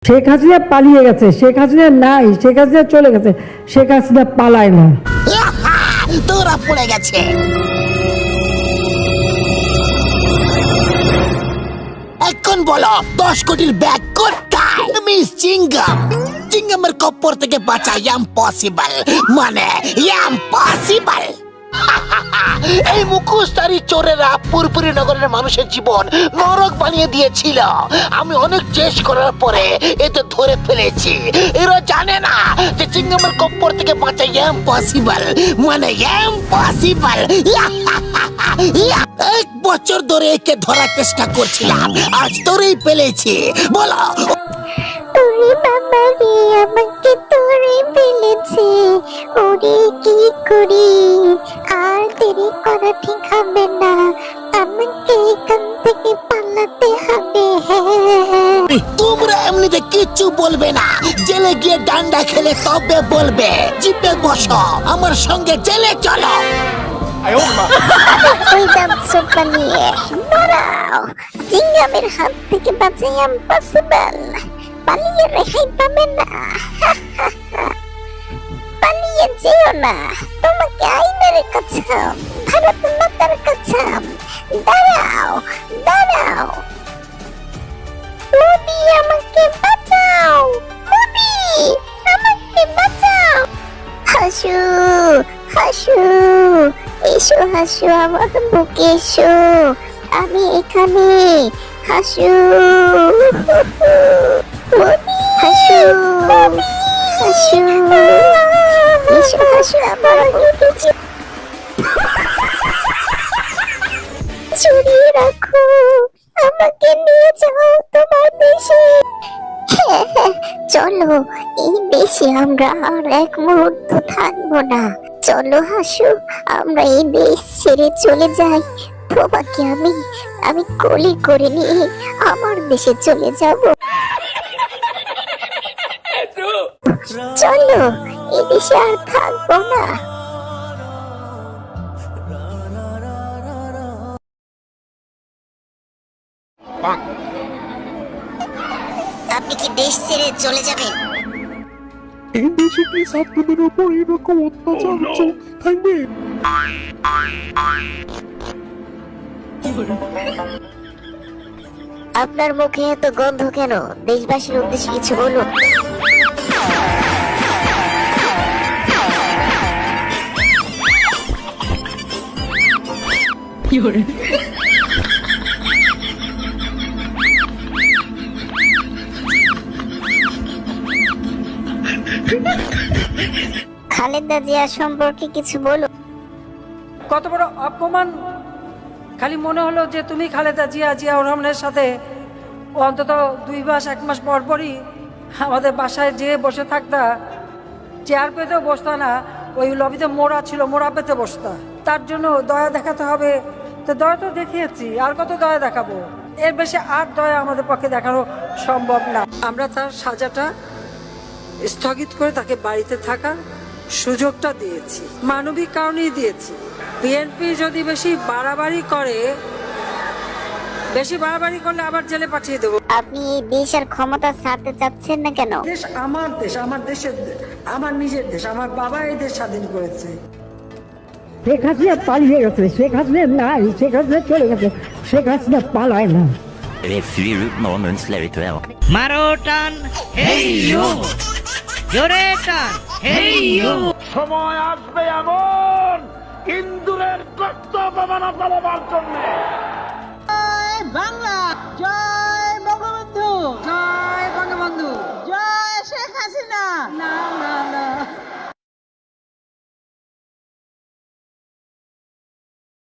শেখ হাসিনা পালিয়ে গেছে, শেখ হাসিনা নাই, শেখ হাসিনা চলে গেছে, শেখ হাসিনা পালায় না। তোরা পড়ে গেছে। এখন বলো 10 কোটির ব্যাগ কোথায়? মিস চিংগাম। চিংগামের কপ্পর থেকে বাঁচা ইম্পসিবল, মানে ইম্পসিবল। এই মুখোশধারী চোরেরা পুরপুরি নগরের মানুষের জীবন নরক বানিয়ে দিয়েছিল। আমি অনেক চেষ্টা করার পরে এতে ধরে ফেলেছি। এরা জানে না যে চিংগামের কপ্পর থেকে বাঁচা ইম্পসিবল, মানে ইম্পসিবল। 1 বছর ধরে একে ধরার চেষ্টা করছিলাম, আজ ধরেই ফেলেছি। বলো ওরে বাবা রে, আমাকে ধরে ফেলেছে, ওরে কি করি? আর দেরি করা ঠিক হবে না, আমাকে এখান থেকে পালাতে হবে। তোমরা এমনিতে কিচ্ছু বলবে না, জেলে গিয়ে ডান্ডা খেলে তবে বলবে। জিপে বসো, আমার সঙ্গে জেলে চলো। ওই যাচ্ছো পালিয়ে, দাঁড়াও। চিংগামের হাত থেকে বাঁচা ইম্পসিবল, পালিয়ে রেহাই পাবে না। পালিয়ে যেও না, তোমাকে আইনের কাছাম, ভারত মাতার কাছাম। দাঁড়াও দাঁড়াও, মোদি আমাকে বাঁচাও, মোদি আমাকে বাঁচাও। হাসু হাসু, এসো হাসু, আমার বুকে এসো, আমি এখানে। হাসু হাসু হাসু, এসো হাসু, আমার বুকে চুরিয়ে রাখো, আমাকে নিয়ে যাও তোমার দেশে। চলো, এই দেশে আমরা আর এক মুহূর্ত থাকবো না। চলো হাসু, আমরা এই দেশ ছেড়ে চলে যাই। তোমাকে আমি কোলে করে নিয়ে আমার দেশে চলে যাব। চলো, এই দেশে আর থাকবো না। আপনি কি দেশ ছেড়ে চলে যাবেন? এই দেশে কি ছাত্রদের উপর এরকম অত্যাচার চলতে থাকবে? আপনার মুখে এত গন্ধ কেন? দেশবাসীর উদ্দেশ্যে কিছু বলুন। খালেদা জিয়া সম্পর্কে কিছু বলুন। কত বড় অপমান! খালি মনে হলো যে তুমি খালেদা জিয়াউর রহমানের সাথে অন্তত 2 মাস 1 মাস পর পরই আমাদের বাসায় যেয়ে বসে থাকতা, চেয়ার পেতেও বসতা না, ওই লবিতে মোড়া ছিল, মোড়া পেতে বসতা। তার জন্য দয়া দেখাতে হবে, তো দয়া তো দেখিয়েছি, আর কত দয়া দেখাবো? এর বেশি আর দয়া আমাদের পক্ষে দেখানো সম্ভব না। আমরা তার সাজাটা স্থগিত করে তাকে বাড়িতে থাকার সুযোগটা দিয়েছি, মানবিক কারণেই দিয়েছি। বিএনপি যদি বেশি বাড়াবাড়ি করলে আবার জেলে পাঠিয়ে দেবো। আপনি এই দেশ আর ক্ষমতা ছাড়তে চাচ্ছেন না কেন? দেশ আমার দেশ, আমার দেশের, আমার নিজের দেশ। আমার বাবা এই দেশ স্বাধীন করেছে। শেখ হাসিনা পালিয়ে গেছে, শেখ হাসিনা নাই, শেখ হাসিনা চলে গেছে, শেখ হাসিনা পালায় না। A few moments later. মারো টান, হেই ইউ, জোরে টান, হেই ইউ। সময় আসবে এমন ইন্দুরের কর্তব্য মানা পালবার জন্য